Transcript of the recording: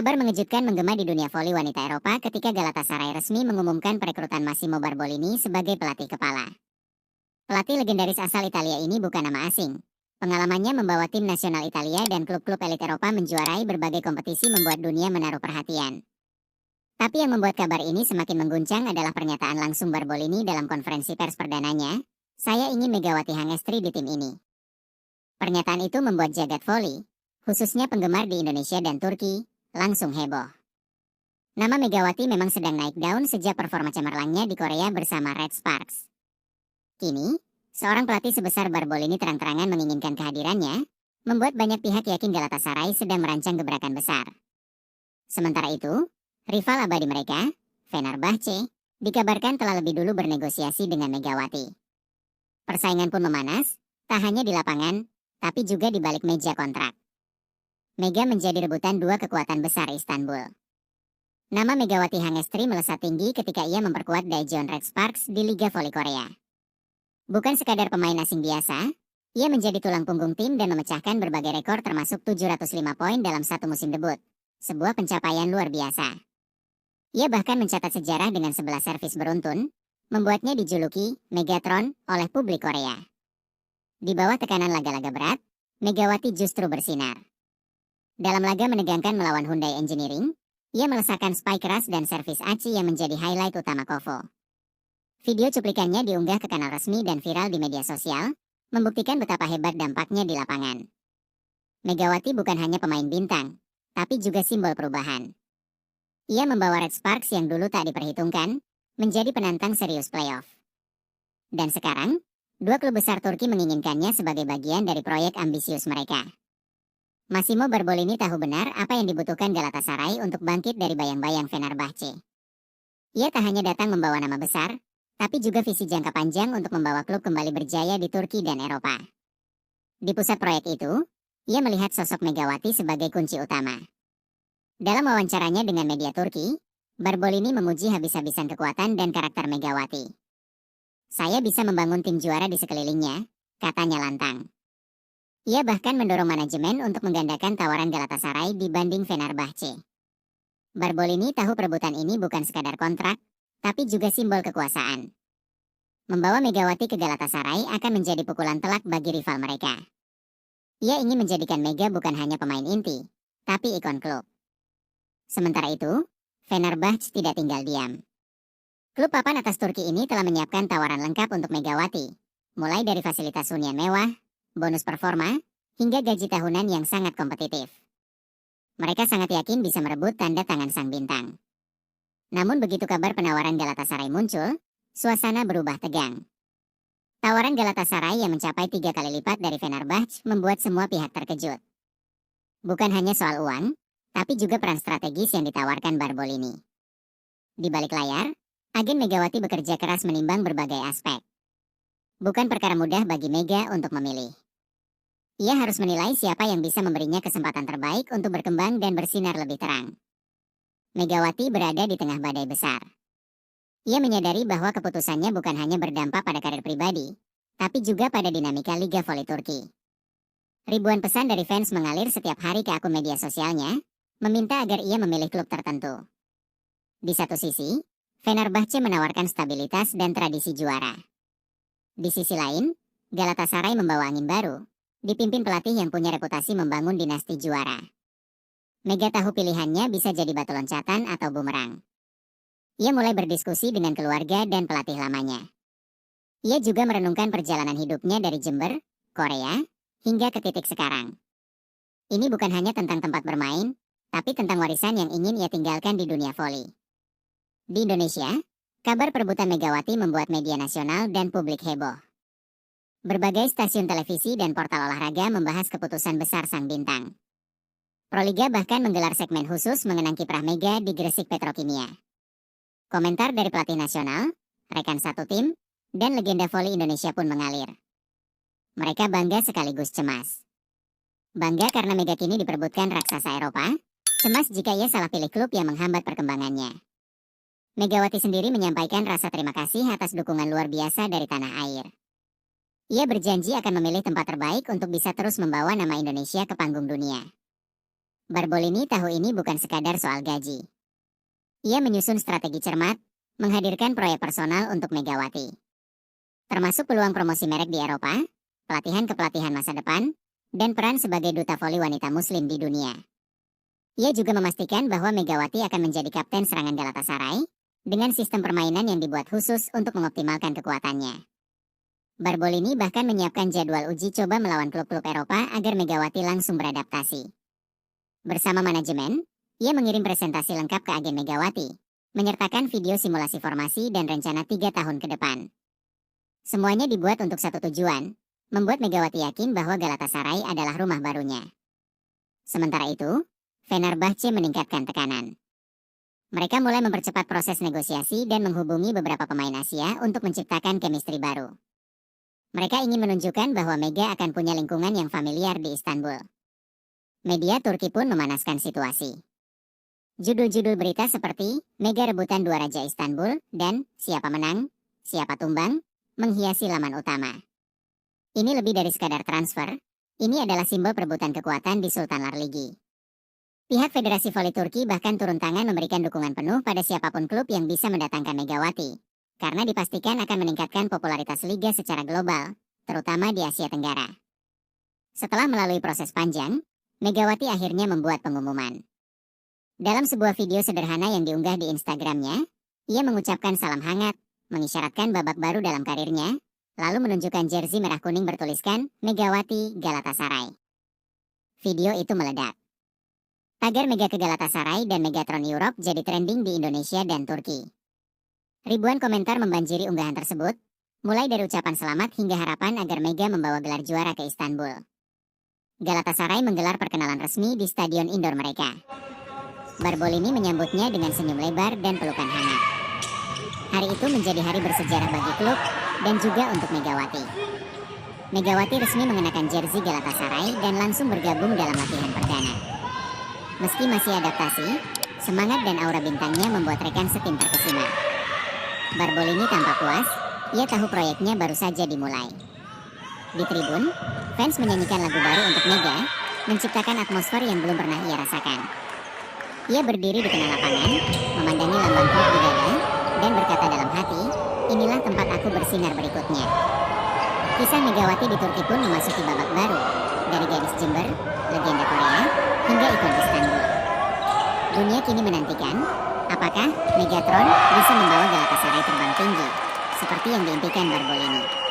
Kabar mengejutkan menggema di dunia voli wanita Eropa ketika Galatasaray resmi mengumumkan perekrutan Massimo Barbolini sebagai pelatih kepala. Pelatih legendaris asal Italia ini bukan nama asing. Pengalamannya membawa tim nasional Italia dan klub-klub elit Eropa menjuarai berbagai kompetisi membuat dunia menaruh perhatian. Tapi yang membuat kabar ini semakin mengguncang adalah pernyataan langsung Barbolini dalam konferensi pers perdananya, "Saya ingin Megawati Hangestri di tim ini." Pernyataan itu membuat jagat voli, khususnya penggemar di Indonesia dan Turki, langsung heboh. Nama Megawati memang sedang naik daun sejak performa cemerlangnya di Korea bersama Red Sparks. Kini, seorang pelatih sebesar Barbolini terang-terangan menginginkan kehadirannya, membuat banyak pihak yakin Galatasaray sedang merancang gebrakan besar. Sementara itu, rival abadi mereka, Fenerbahce, dikabarkan telah lebih dulu bernegosiasi dengan Megawati. Persaingan pun memanas, tak hanya di lapangan, tapi juga di balik meja kontrak. Mega menjadi rebutan dua kekuatan besar Istanbul. Nama Megawati Hangestri melesat tinggi ketika ia memperkuat Daejeon Red Sparks di Liga Voli Korea. Bukan sekadar pemain asing biasa, ia menjadi tulang punggung tim dan memecahkan berbagai rekor termasuk 705 poin dalam satu musim debut. Sebuah pencapaian luar biasa. Ia bahkan mencatat sejarah dengan 11 servis beruntun, membuatnya dijuluki Megatron oleh publik Korea. Di bawah tekanan laga-laga berat, Megawati justru bersinar. Dalam laga menegangkan melawan Hyundai Engineering, ia melesakkan spike keras dan servis aci yang menjadi highlight utama Kovo. Video cuplikannya diunggah ke kanal resmi dan viral di media sosial, membuktikan betapa hebat dampaknya di lapangan. Megawati bukan hanya pemain bintang, tapi juga simbol perubahan. Ia membawa Red Sparks yang dulu tak diperhitungkan, menjadi penantang serius playoff. Dan sekarang, dua klub besar Turki menginginkannya sebagai bagian dari proyek ambisius mereka. Massimo Barbolini tahu benar apa yang dibutuhkan Galatasaray untuk bangkit dari bayang-bayang Fenerbahce. Ia tak hanya datang membawa nama besar, tapi juga visi jangka panjang untuk membawa klub kembali berjaya di Turki dan Eropa. Di pusat proyek itu, ia melihat sosok Megawati sebagai kunci utama. Dalam wawancaranya dengan media Turki, Barbolini memuji habis-habisan kekuatan dan karakter Megawati. "Saya bisa membangun tim juara di sekelilingnya," katanya lantang. Ia bahkan mendorong manajemen untuk menggandakan tawaran Galatasaray dibanding Fenerbahce. Barbolini tahu perebutan ini bukan sekadar kontrak, tapi juga simbol kekuasaan. Membawa Megawati ke Galatasaray akan menjadi pukulan telak bagi rival mereka. Ia ingin menjadikan Mega bukan hanya pemain inti, tapi ikon klub. Sementara itu, Fenerbahce tidak tinggal diam. Klub papan atas Turki ini telah menyiapkan tawaran lengkap untuk Megawati, mulai dari fasilitas hunian mewah, bonus performa, hingga gaji tahunan yang sangat kompetitif. Mereka sangat yakin bisa merebut tanda tangan sang bintang. Namun begitu kabar penawaran Galatasaray muncul, suasana berubah tegang. Tawaran Galatasaray yang mencapai 3 kali lipat dari Fenerbahce membuat semua pihak terkejut. Bukan hanya soal uang, tapi juga peran strategis yang ditawarkan Barbolini. Di balik layar, agen Megawati bekerja keras menimbang berbagai aspek. Bukan perkara mudah bagi Mega untuk memilih. Ia harus menilai siapa yang bisa memberinya kesempatan terbaik untuk berkembang dan bersinar lebih terang. Megawati berada di tengah badai besar. Ia menyadari bahwa keputusannya bukan hanya berdampak pada karir pribadi, tapi juga pada dinamika Liga Voli Turki. Ribuan pesan dari fans mengalir setiap hari ke akun media sosialnya, meminta agar ia memilih klub tertentu. Di satu sisi, Fenerbahce menawarkan stabilitas dan tradisi juara. Di sisi lain, Galatasaray membawa angin baru, dipimpin pelatih yang punya reputasi membangun dinasti juara. Mega tahu pilihannya bisa jadi batu loncatan atau bumerang. Ia mulai berdiskusi dengan keluarga dan pelatih lamanya. Ia juga merenungkan perjalanan hidupnya dari Jember, Korea, hingga ke titik sekarang. Ini bukan hanya tentang tempat bermain, tapi tentang warisan yang ingin ia tinggalkan di dunia voli. Di Indonesia, kabar perebutan Megawati membuat media nasional dan publik heboh. Berbagai stasiun televisi dan portal olahraga membahas keputusan besar sang bintang. Proliga bahkan menggelar segmen khusus mengenang kiprah Mega di Gresik Petrokimia. Komentar dari pelatih nasional, rekan satu tim, dan legenda voli Indonesia pun mengalir. Mereka bangga sekaligus cemas. Bangga karena Mega kini diperebutkan raksasa Eropa, cemas jika ia salah pilih klub yang menghambat perkembangannya. Megawati sendiri menyampaikan rasa terima kasih atas dukungan luar biasa dari tanah air. Ia berjanji akan memilih tempat terbaik untuk bisa terus membawa nama Indonesia ke panggung dunia. Barbolini tahu ini bukan sekadar soal gaji. Ia menyusun strategi cermat, menghadirkan proyek personal untuk Megawati. Termasuk peluang promosi merek di Eropa, pelatihan-kepelatihan masa depan, dan peran sebagai duta voli wanita muslim di dunia. Ia juga memastikan bahwa Megawati akan menjadi kapten serangan Galatasaray, dengan sistem permainan yang dibuat khusus untuk mengoptimalkan kekuatannya. Barbolini bahkan menyiapkan jadwal uji coba melawan klub-klub Eropa agar Megawati langsung beradaptasi. Bersama manajemen, ia mengirim presentasi lengkap ke agen Megawati, menyertakan video simulasi formasi dan rencana 3 tahun ke depan. Semuanya dibuat untuk satu tujuan, membuat Megawati yakin bahwa Galatasaray adalah rumah barunya. Sementara itu, Fenerbahce meningkatkan tekanan. Mereka mulai mempercepat proses negosiasi dan menghubungi beberapa pemain Asia untuk menciptakan chemistry baru. Mereka ingin menunjukkan bahwa Mega akan punya lingkungan yang familiar di Istanbul. Media Turki pun memanaskan situasi. Judul-judul berita seperti Mega rebutan 2 raja Istanbul dan siapa menang, siapa tumbang, menghiasi laman utama. Ini lebih dari sekadar transfer, ini adalah simbol perebutan kekuatan di Sultan Larligi. Pihak Federasi Voli Turki bahkan turun tangan memberikan dukungan penuh pada siapapun klub yang bisa mendatangkan Megawati, karena dipastikan akan meningkatkan popularitas liga secara global, terutama di Asia Tenggara. Setelah melalui proses panjang, Megawati akhirnya membuat pengumuman. Dalam sebuah video sederhana yang diunggah di Instagramnya, ia mengucapkan salam hangat, mengisyaratkan babak baru dalam karirnya, lalu menunjukkan jersey merah kuning bertuliskan Megawati Galatasaray. Video itu meledak. Tagar Mega ke Galatasaray dan Megatron Europe jadi trending di Indonesia dan Turki. Ribuan komentar membanjiri unggahan tersebut, mulai dari ucapan selamat hingga harapan agar Mega membawa gelar juara ke Istanbul. Galatasaray menggelar perkenalan resmi di stadion indoor mereka. Barbolini menyambutnya dengan senyum lebar dan pelukan hangat. Hari itu menjadi hari bersejarah bagi klub dan juga untuk Megawati. Megawati resmi mengenakan jersey Galatasaray dan langsung bergabung dalam latihan perdana. Meski masih adaptasi, semangat dan aura bintangnya membuat rekan setim terkesima. Barbolini tampak puas, ia tahu proyeknya baru saja dimulai. Di tribun, fans menyanyikan lagu baru untuk Mega, menciptakan atmosfer yang belum pernah ia rasakan. Ia berdiri di tengah lapangan, memandangi lambang klub di dada, dan berkata dalam hati, inilah tempat aku bersinar berikutnya. Kisah Megawati di Turki pun memasuki babak baru, dari gadis Jember, legenda Korea, hingga ikon Istanbul. Dunia kini menantikan, apakah Megatron bisa membawa Galatasaray terbang tinggi, seperti yang diimpikan Barbolini.